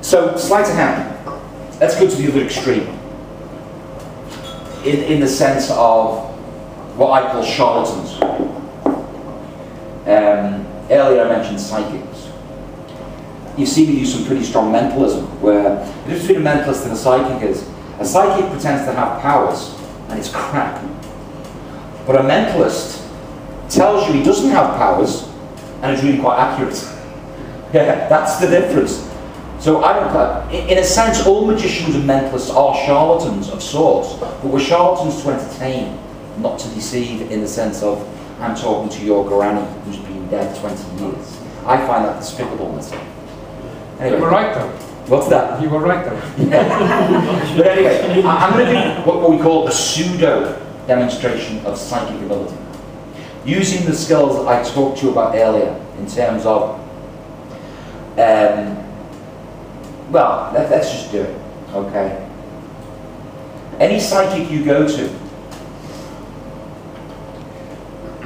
So, sleight of hand. Let's go to the other extreme. In the sense of what I call charlatans. Earlier I mentioned psychics. You see me do some pretty strong mentalism, where the difference between a mentalist and a psychic is, a psychic pretends to have powers, and it's crap. But a mentalist tells you he doesn't have powers, and it's really quite accurate. Yeah, that's the difference. So in a sense, all magicians and mentalists are charlatans of sorts, but we're charlatans to entertain, not to deceive, in the sense of, I'm talking to your granny who's been dead 20 years. I find that despicable myself. Anyway, you were right though. What's that? You were right though. But anyway, I'm going to do what we call a pseudo demonstration of psychic ability, using the skills that I talked to you about earlier, in terms of, well, let's just do it, okay? Any psychic you go to,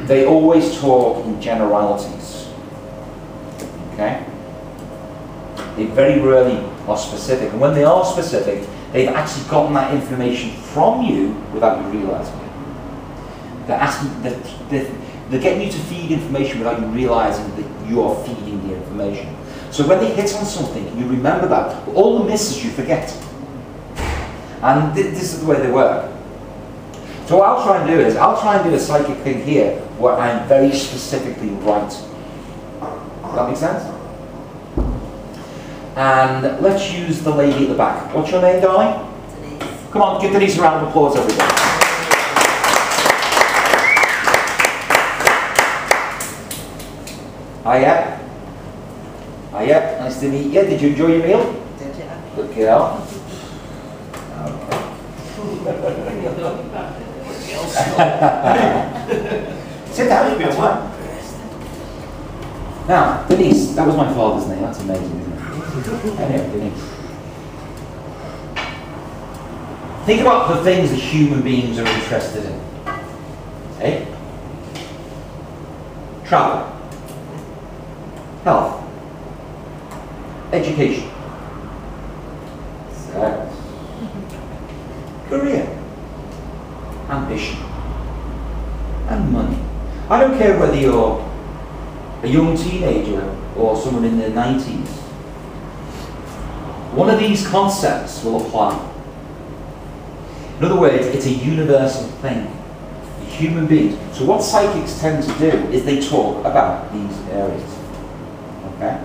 they always talk in generalities, okay? They very rarely are specific, and when they are specific, they've actually gotten that information from you without you realising it. They're asking, they're getting you to feed information without you realising that you are feeding the information. So when they hit on something, you remember that. But all the misses you forget. And this is the way they work. So what I'll try and do is, I'll try and do a psychic thing here where I'm very specifically right. Does that make sense? And let's use the lady at the back. What's your name, darling? Denise. Come on, give Denise a round of applause, everybody. Hiya. Hiya, nice to meet you. Did you enjoy your meal? Did you? Good girl. Sit down, that's fine. Now, Denise, that was my father's name. That's amazing, isn't it? Anyway, Denise. Think about the things that human beings are interested in. Okay? Travel. Health. Education. Sex. Career. Ambition. And money. I don't care whether you're a young teenager or someone in their 90s. One of these concepts will apply. In other words, it's a universal thing. Human beings. So what psychics tend to do is they talk about these areas. Okay?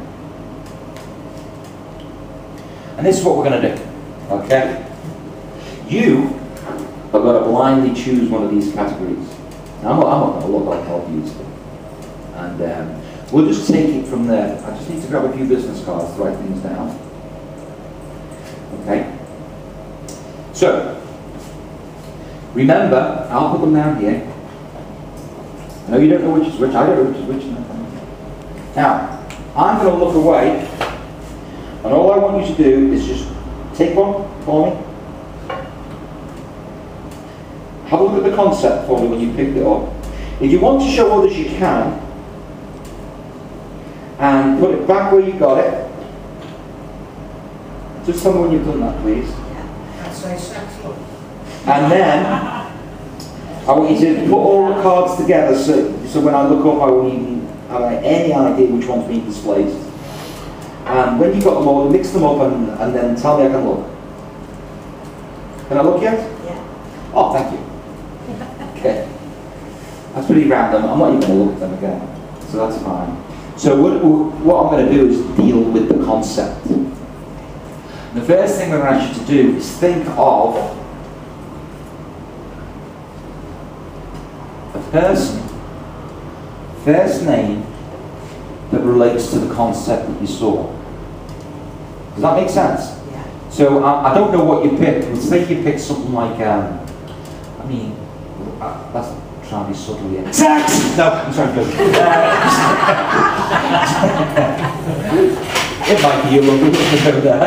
And this is what we're going to do. Okay? You are going to blindly choose one of these categories. Now, I'm not going to look, I'll help you. And we'll just take it from there. I just need to grab a few business cards to write things down. Okay? So, remember, I'll put them down here. I know you don't know which is which, I don't know which is which. Now, I'm going to look away, and all I want you to do is just take one for me. Have a look at the concept for me when you picked it up. If you want to show others, you can. And put it back where you got it. Just tell me when you've done that, please. That's very sexual. And then, I want you to put all the cards together so when I look up, I won't even have any idea which one's being displayed. And when you've got them all, mix them up and then tell me I can look. Can I look yet? Yeah. Oh, thank you. Okay. That's pretty random. I'm not even going to look at them again. So that's fine. So what I'm going to do is deal with the concept. The first thing we're going to ask you to do is think of a person, first name, that relates to the concept that you saw. Does that make sense? Yeah. So I don't know what you picked. Let's say you picked something like, that's trying to be subtle here. Sex! No, I'm sorry, good. It might be you, I don't know,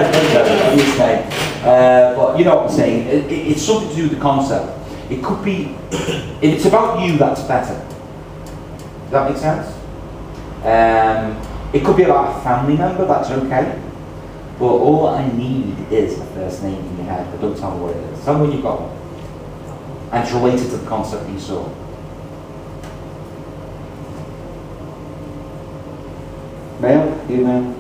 but you know what I'm saying. It's something to do with the concept. It could be, if it's about you, that's better. Does that make sense? It could be about a family member, that's okay. But all I need is a first name in your head, but don't tell me what it is. Tell me when you've got one. And it's related to the concept you saw. Male? Female?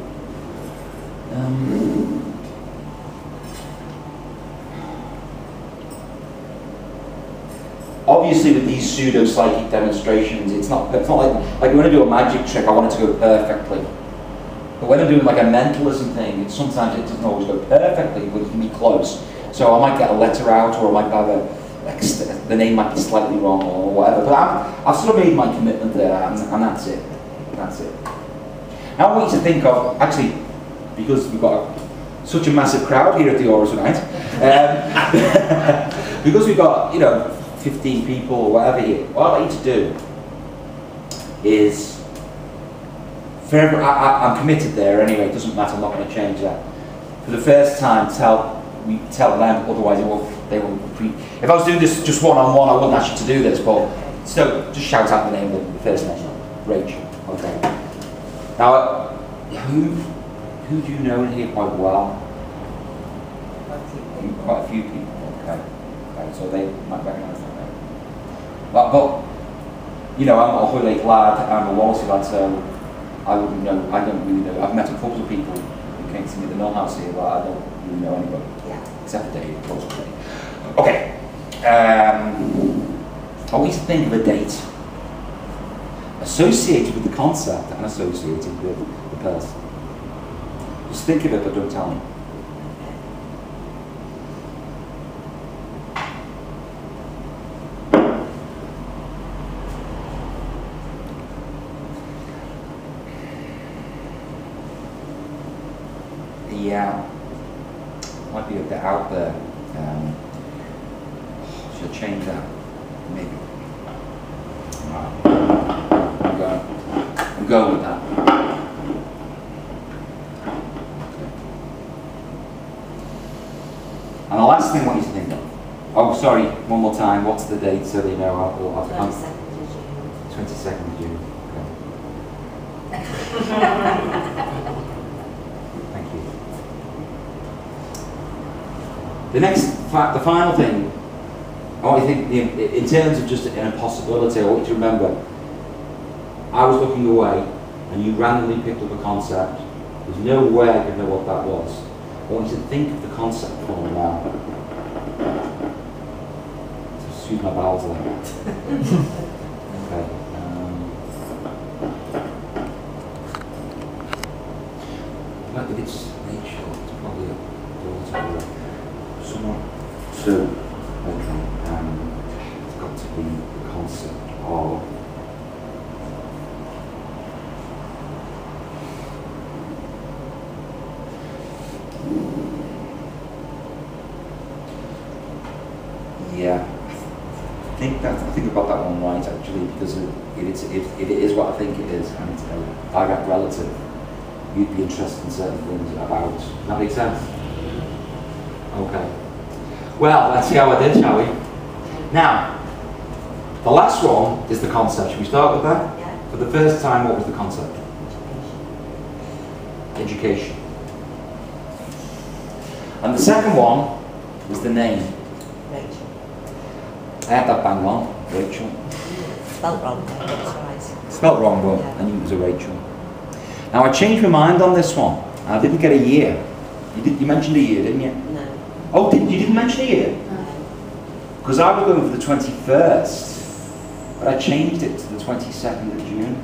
Obviously, with these pseudo-psychic demonstrations, it's not like you want to do a magic trick, I want it to go perfectly. But when I'm doing like a mentalism thing, sometimes it doesn't always go perfectly, but it can be close. So I might get a letter out, or I might have the name might be slightly wrong, or whatever. But I've sort of made my commitment there, and that's it. That's it. Now I want you to think of, actually, because we've got such a massive crowd here at the Aura tonight, because we've got, 15 people or whatever here, what I'd like you to do is, I'm committed there anyway, it doesn't matter, I'm not going to change that. For the first time, tell them, otherwise they won't if I was doing this just one-on-one, I wouldn't ask you to do this, but still, just shout out the name of the first name. Rachel. Okay. Now, who do you know in here quite well? Quite a few people. Okay. So they might recognise that name. But I'm a Hoylake lad, I'm a Wallasey lad, so I wouldn't know, I don't really know. I've met a couple of people who came to me at the Mill House here, but I don't really know anybody. Yeah. Except for Dave, of course. Okay. I want you to think of a date associated with the concept and associated with the person. Just think of it, but don't tell me. Yeah, might be a bit out there. Should I change that? Maybe. I'm going with that. And the last thing I want you to think of. Oh, sorry, one more time. What's the date so they know I'll have to come? 22nd of June. Okay. The final thing, I want you to think, in terms of just an impossibility, I want you to remember, I was looking away and you randomly picked up a concept. There's no way I could know what that was. I want you to think of the concept for me now. To soothe my bowels there. Okay. If it's Rachel, it's probably a daughter. Someone. So, okay, it's got to be the concept of I think about that one right actually, because if it is what I think it is, and it's a direct relative, you'd be interested in certain things about. Does that make sense? Okay. Well, let's see how I did, shall we? Now, the last one is the concept. Should we start with that? Yeah. For the first time, what was the concept? Education. And the second one was the name. Rachel. I had that bang on, Rachel. Spelt wrong, that's right. Spelt wrong, but yeah. I knew it was a Rachel. Now, I changed my mind on this one. I didn't get a year. You mentioned a year, didn't you? No. Oh, you didn't mention a year? No. Because I was going for the 21st, but I changed it to the 22nd of June.